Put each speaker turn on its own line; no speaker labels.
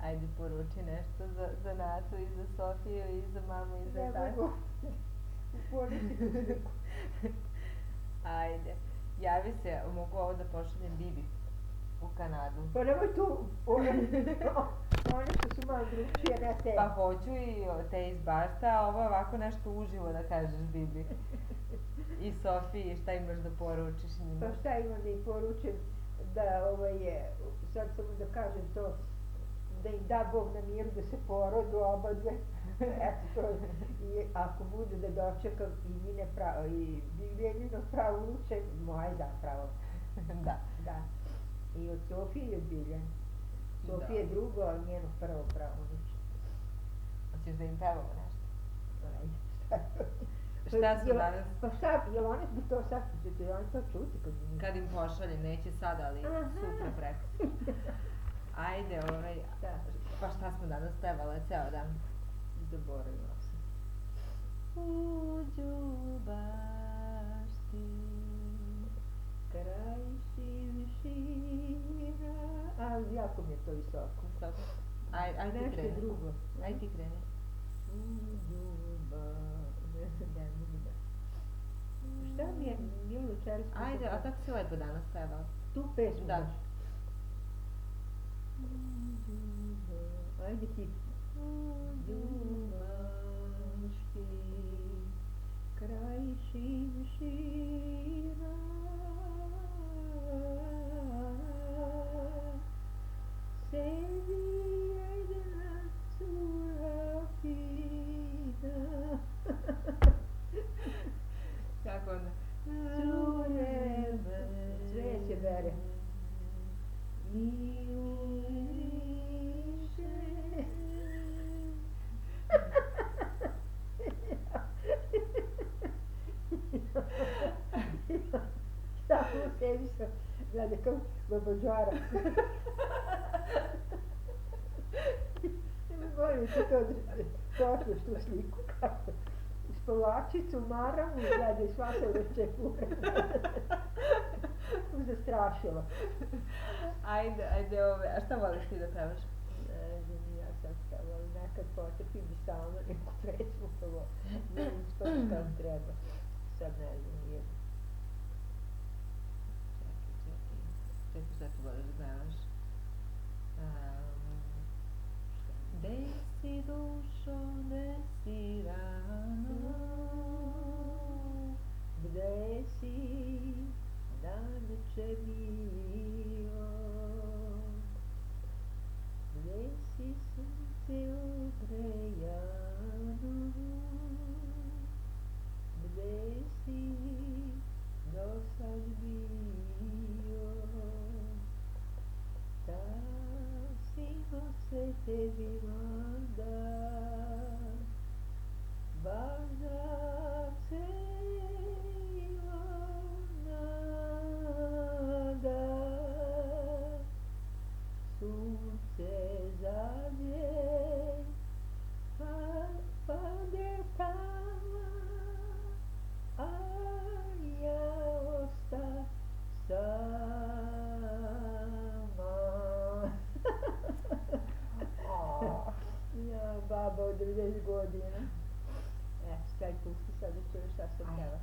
Ajde, poruči nešto za Natu i za Sofiju i za mamu i za
Ne
tatu.
mogu u porodici sliku.
Ajde. Javi se, mogu ovo da pošaljem Bibi u Kanadu.
Pa nemoj tu, one što su malo drugčije, ne te.
Pa hoću i te iz Bašta, a ovo je ovako nešto uživo da kažeš Bibi. I Sofiji, šta imaš da poručiš njima?
Pa šta imam da im poručim, da sad samo da kažem to, da im da Bog na miru da se porodu oba dve. Eto to, i ako bude da dočekam i njine pravo, i Biljenino pravo unuče, moje zapravo.
Da.
Da. I od Sofije i od Biljane. Sofije
Da.
drugo, a njeno prvo pravo unuče.
Hoćeš da im pevamo nešto?
Ajde, šta je to?
Šta su danas?
Pa šta, jel one bi to sad, će oni to čuti kad njih?
Kad im pošaljem, neće sad, ali
Aha.
sutra preko. Ajde,
Da.
pa šta smo danas pevale ceo dan?
Zaboravila sam.
U Đubašti.
Kraj šivšira. A, jako mi je to visoko.
Kako? Aj ti
Nešto
kreni.
drugo.
Aj ti kreni.
U Đubašti. Ne mogu da. Šta mi je bilo večeras?
Ajde, a tako si lepo danas pevao.
Tu pesmu
Da.
baš. Ajde ti. Đubašti, kraj šivšira, sedi jedna cura fina.
Kako onda?
Cure, sve se bere. Miriše. Samo u sebi sam gleda kao Baba Đora. Molim ti to posluš tu sliku kako. Spavačicu, maramu, gleda i svaka očekuje. Zastrašila.
Ajde, a šta voliš ti da pevaš?
Ne znam, ja sad stavila, nekad potrpim i sama neku pesmu, pa ne uspam kako treba. Sad ne znam, nije.
Čekaj, šta ti voliš da pevaš? Gde si dušo, gde si rano?
Gde si, danače milo? Gde si sunce ugrejano? Gde si dosad bio? Ta sino se tebi manda, baš da se nada. Sunce zađe, pade tama, a ja osta sama. Ja, baba od 90 godina. Eto, staj pusti sad da čuješ šta sam pjeva.